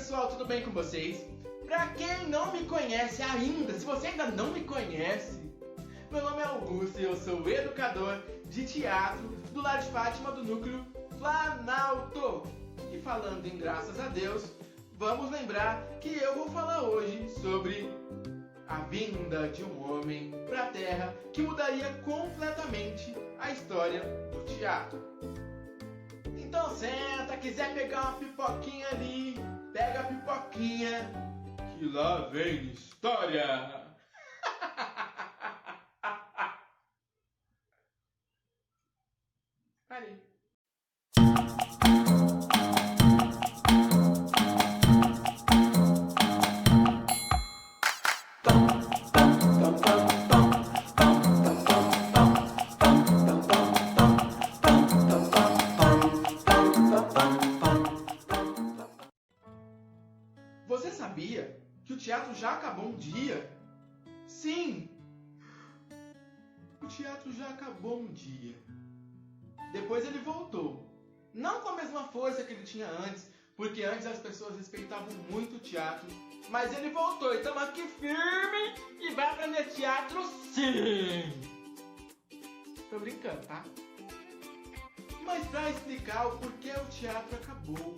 pessoal, tudo bem com vocês? Pra quem não me conhece ainda, se você ainda não me conhece, meu nome é Augusto e eu sou educador de teatro do Lar de Fátima do Núcleo Planalto. E falando em graças a Deus, vamos lembrar que eu vou falar hoje sobre a vinda de um homem pra Terra que mudaria completamente a história do teatro. Então senta, quiser pegar uma pipoquinha ali, pega a pipoquinha, que lá vem história! Parei. Você sabia que o teatro já acabou um dia? Sim! O teatro já acabou um dia. Depois ele voltou. Não com a mesma força que ele tinha antes, porque antes as pessoas respeitavam muito o teatro. Mas ele voltou e estamos aqui firme e vai aprender teatro sim! Tô brincando, tá? Mas para explicar o porquê o teatro acabou,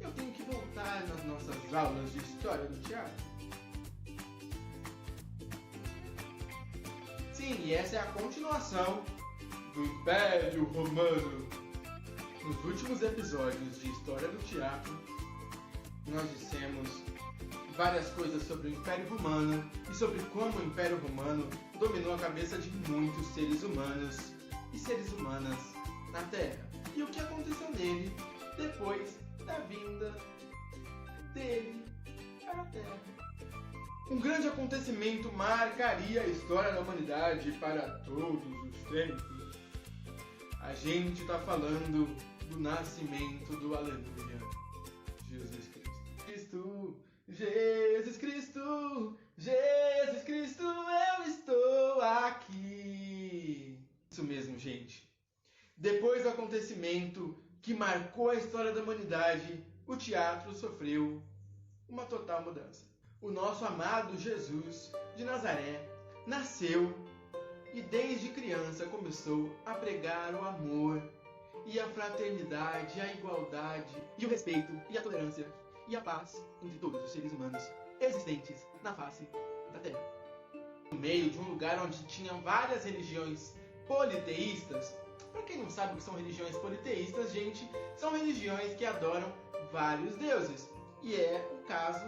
eu tenho que voltar nas nossas aulas de história do teatro. Sim, e essa é a continuação do Império Romano. Nos últimos episódios de História do Teatro, nós dissemos várias coisas sobre o Império Romano e sobre como o Império Romano dominou a cabeça de muitos seres humanos e seres humanas na Terra. E o que aconteceu nele depois da vinda dele para a Terra. Um grande acontecimento marcaria a história da humanidade para todos os tempos. A gente está falando do nascimento do Aleluia, Jesus Cristo. Jesus Cristo, Jesus Cristo, eu estou aqui. Isso mesmo, gente. Depois do acontecimento que marcou a história da humanidade, o teatro sofreu uma total mudança. O nosso amado Jesus de Nazaré nasceu e desde criança começou a pregar o amor e a fraternidade, a igualdade e o respeito e a tolerância e a paz entre todos os seres humanos existentes na face da Terra. No meio de um lugar onde tinham várias religiões politeístas. Para quem não sabe o que são religiões politeístas, gente, são religiões que adoram vários deuses. E é o caso,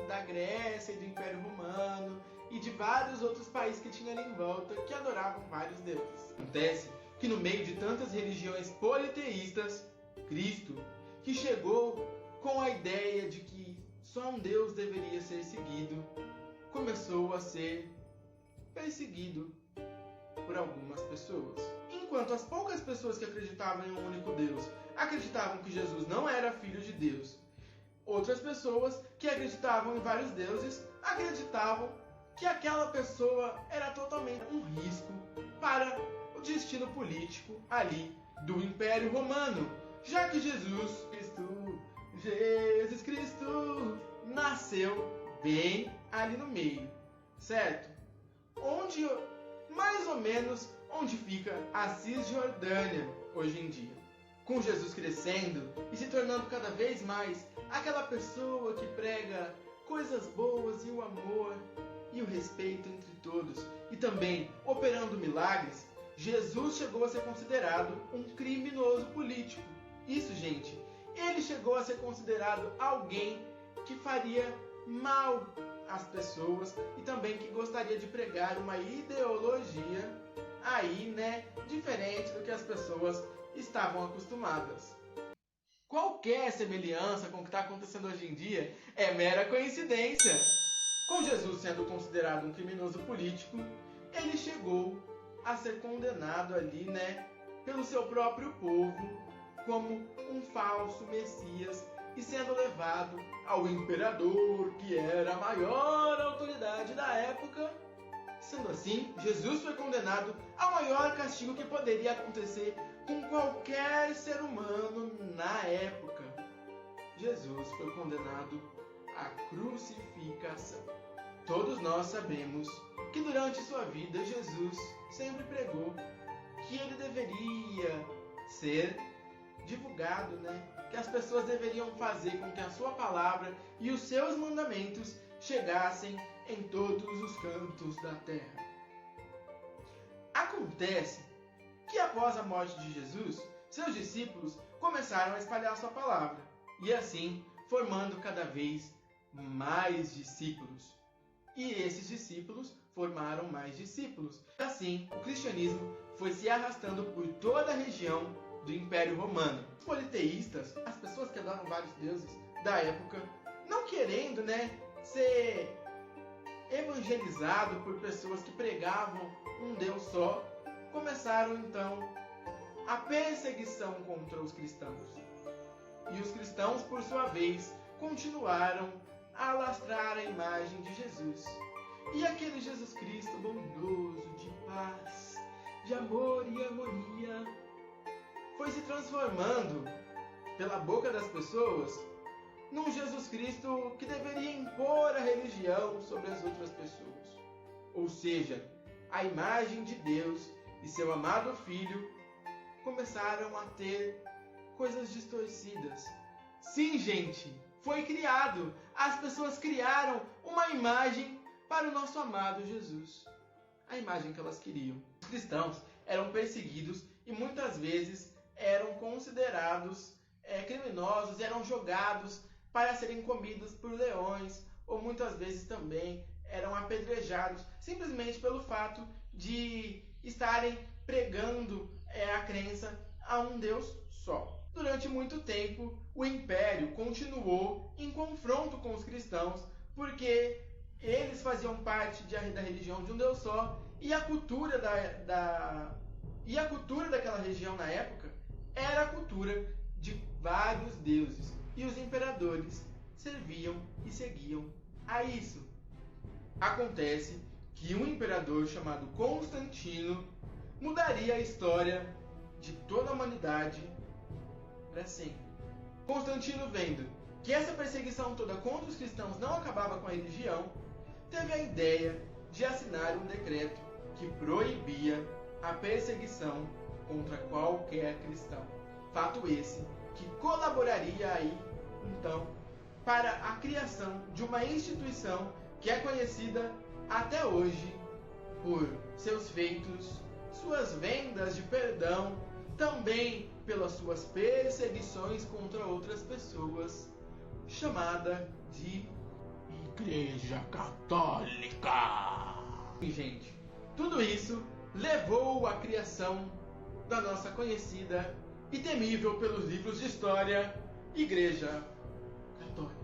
da Grécia e do Império Romano e de vários outros países que tinham ali em volta que adoravam vários deuses. Acontece que no meio de tantas religiões politeístas, Cristo, que chegou com a ideia de que só um Deus deveria ser seguido, começou a ser perseguido por algumas pessoas. Enquanto as poucas pessoas que acreditavam em um único Deus acreditavam que Jesus não era filho de Deus, outras pessoas que acreditavam em vários deuses acreditavam que aquela pessoa era totalmente um risco para o destino político ali do Império Romano, já que Jesus Cristo nasceu bem ali no meio, certo? Onde, mais ou menos, onde fica a Cisjordânia hoje em dia. Com Jesus crescendo e se tornando cada vez mais aquela pessoa que prega coisas boas e o amor e o respeito entre todos e também operando milagres, Jesus chegou a ser considerado um criminoso político. Isso, gente, ele chegou a ser considerado alguém que faria mal às pessoas e também que gostaria de pregar uma ideologia aí, diferente do que as pessoas estavam acostumadas. Qualquer semelhança com o que está acontecendo hoje em dia é mera coincidência. Com Jesus sendo considerado um criminoso político, ele chegou a ser condenado ali, pelo seu próprio povo como um falso Messias e sendo levado ao imperador, que era a maior autoridade da época. Sendo assim, Jesus foi condenado ao maior castigo que poderia acontecer com qualquer ser humano na época. Jesus foi condenado à crucificação. Todos nós sabemos que durante sua vida Jesus sempre pregou que ele deveria ser divulgado, que as pessoas deveriam fazer com que a sua palavra e os seus mandamentos chegassem em todos os cantos da terra. Acontece que após a morte de Jesus, seus discípulos começaram a espalhar a sua palavra e assim formando cada vez mais discípulos. E esses discípulos formaram mais discípulos. Assim, o cristianismo foi se arrastando por toda a região do Império Romano. Os politeístas, as pessoas que adoram vários deuses da época, não querendo, ser evangelizado por pessoas que pregavam um Deus só, começaram então a perseguição contra os cristãos. E os cristãos, por sua vez, continuaram a alastrar a imagem de Jesus. E aquele Jesus Cristo bondoso, de paz, de amor e harmonia, foi se transformando pela boca das pessoas num Jesus Cristo que deveria impor a religião sobre as outras pessoas. Ou seja, a imagem de Deus e seu amado Filho começaram a ter coisas distorcidas. Sim, gente, foi criado. As pessoas criaram uma imagem para o nosso amado Jesus. A imagem que elas queriam. Os cristãos eram perseguidos e muitas vezes eram considerados criminosos, eram jogados para serem comidos por leões, ou muitas vezes também eram apedrejados, simplesmente pelo fato de estarem pregando a crença a um Deus só. Durante muito tempo, o Império continuou em confronto com os cristãos, porque eles faziam parte da religião de um Deus só, e a cultura daquela região na época era a cultura de vários deuses, e os imperadores serviam e seguiam a isso. Acontece que um imperador chamado Constantino mudaria a história de toda a humanidade para sempre. Constantino, vendo que essa perseguição toda contra os cristãos não acabava com a religião, teve a ideia de assinar um decreto que proibia a perseguição contra qualquer cristão. Fato esse que colaboraria aí, então, para a criação de uma instituição que é conhecida até hoje por seus feitos, suas vendas de perdão, também pelas suas perseguições contra outras pessoas, chamada de Igreja Católica. E, gente, tudo isso levou à criação da nossa conhecida e temível pelos livros de história Igreja Católica.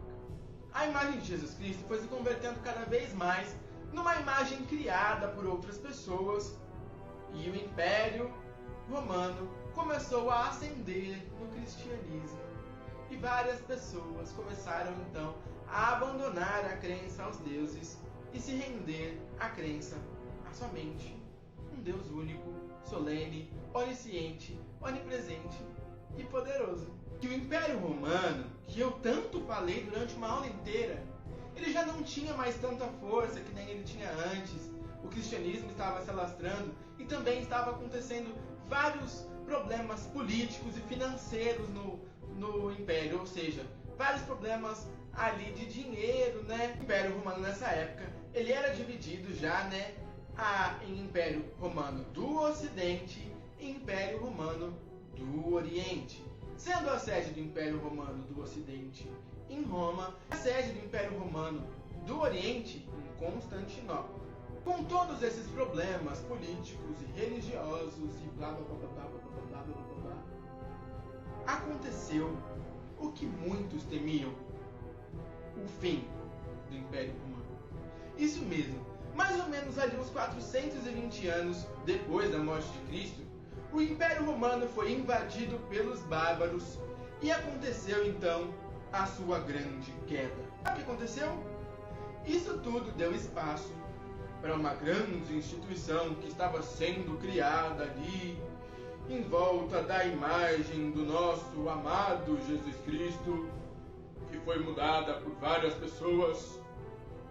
A imagem de Jesus Cristo foi se convertendo cada vez mais numa imagem criada por outras pessoas, e o Império Romano começou a ascender no cristianismo. E várias pessoas começaram então a abandonar a crença aos deuses e se render à crença a somente um Deus único, solene, onisciente, onipresente e poderoso. Que o Império Romano, que eu tanto falei durante uma aula inteira, ele já não tinha mais tanta força que nem ele tinha antes. O cristianismo estava se alastrando e também estava acontecendo vários problemas políticos e financeiros no Império, ou seja, vários problemas ali de dinheiro, O Império Romano nessa época, ele era dividido já, em Império Romano do Ocidente e Império Romano do Oriente. Sendo a sede do Império Romano do Ocidente em Roma, a sede do Império Romano do Oriente em Constantinopla. Com todos esses problemas políticos e religiosos e blá blá blá blá blá blá blá blá blá, aconteceu o que muitos temiam: o fim do Império Romano. Isso mesmo, mais ou menos ali uns 420 anos depois da morte de Cristo, o Império Romano foi invadido pelos bárbaros e aconteceu então a sua grande queda. Sabe o que aconteceu? Isso tudo deu espaço para uma grande instituição que estava sendo criada ali em volta da imagem do nosso amado Jesus Cristo, que foi mudada por várias pessoas.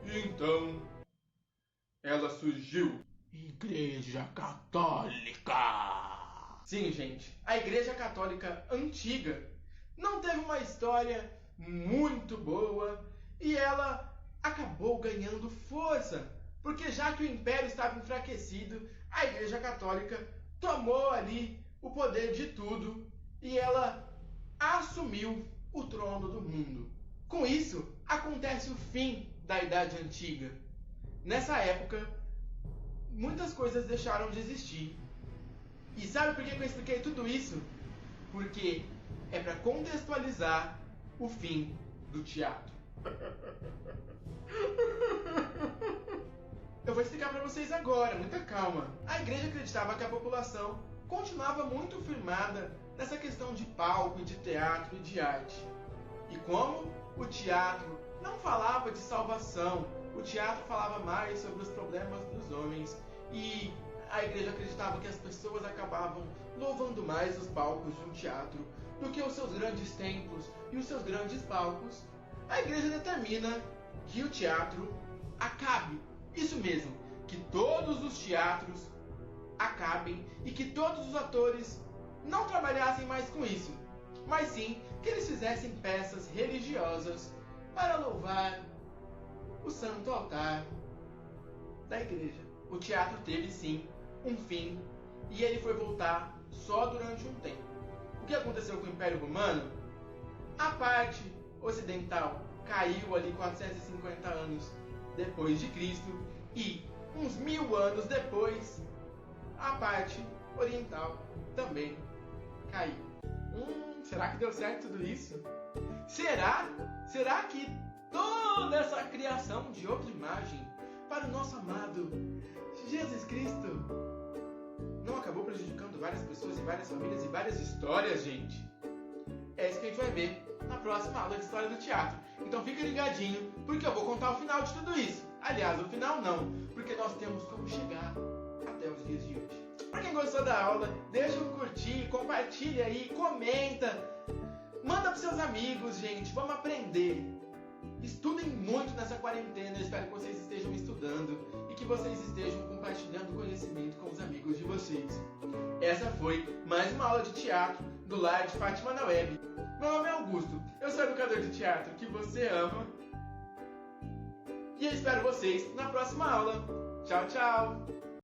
E então ela surgiu. Igreja Católica! Sim, gente, a Igreja Católica antiga não teve uma história muito boa e ela acabou ganhando força, porque já que o Império estava enfraquecido, a Igreja Católica tomou ali o poder de tudo e ela assumiu o trono do mundo. Com isso, acontece o fim da Idade Antiga. Nessa época, muitas coisas deixaram de existir. E sabe por que eu expliquei tudo isso? Porque é para contextualizar o fim do teatro. Eu vou explicar para vocês agora, muita calma. A igreja acreditava que a população continuava muito firmada nessa questão de palco, de teatro e de arte. E como o teatro não falava de salvação, o teatro falava mais sobre os problemas dos homens, e a igreja acreditava que as pessoas acabavam louvando mais os palcos de um teatro do que os seus grandes templos e os seus grandes palcos. A igreja determina que o teatro acabe. Isso mesmo, que todos os teatros acabem e que todos os atores não trabalhassem mais com isso, mas sim que eles fizessem peças religiosas para louvar o santo altar da igreja. O teatro teve sim um fim e ele foi voltar só durante um tempo. O que aconteceu com o Império Romano? A parte ocidental caiu ali 450 anos depois de Cristo e uns 1000 anos depois a parte oriental também caiu. Será que deu certo tudo isso? Será que toda essa criação de outra imagem para o nosso amado Jesus Cristo não acabou prejudicando várias pessoas e várias famílias e várias histórias, gente? É isso que a gente vai ver na próxima aula de História do Teatro. Então fica ligadinho, porque eu vou contar o final de tudo isso. Aliás, o final não, porque nós temos como chegar até os dias de hoje. Pra quem gostou da aula, deixa um curtir, compartilha aí, comenta, manda pros seus amigos, gente, vamos aprender. Estudem muito nessa quarentena, eu espero que vocês estejam estudando e que vocês estejam compartilhando conhecimento com os amigos de vocês. Essa foi mais uma aula de teatro do Lar de Fátima na Web. Meu nome é Augusto, eu sou educador de teatro que você ama e eu espero vocês na próxima aula. Tchau, tchau!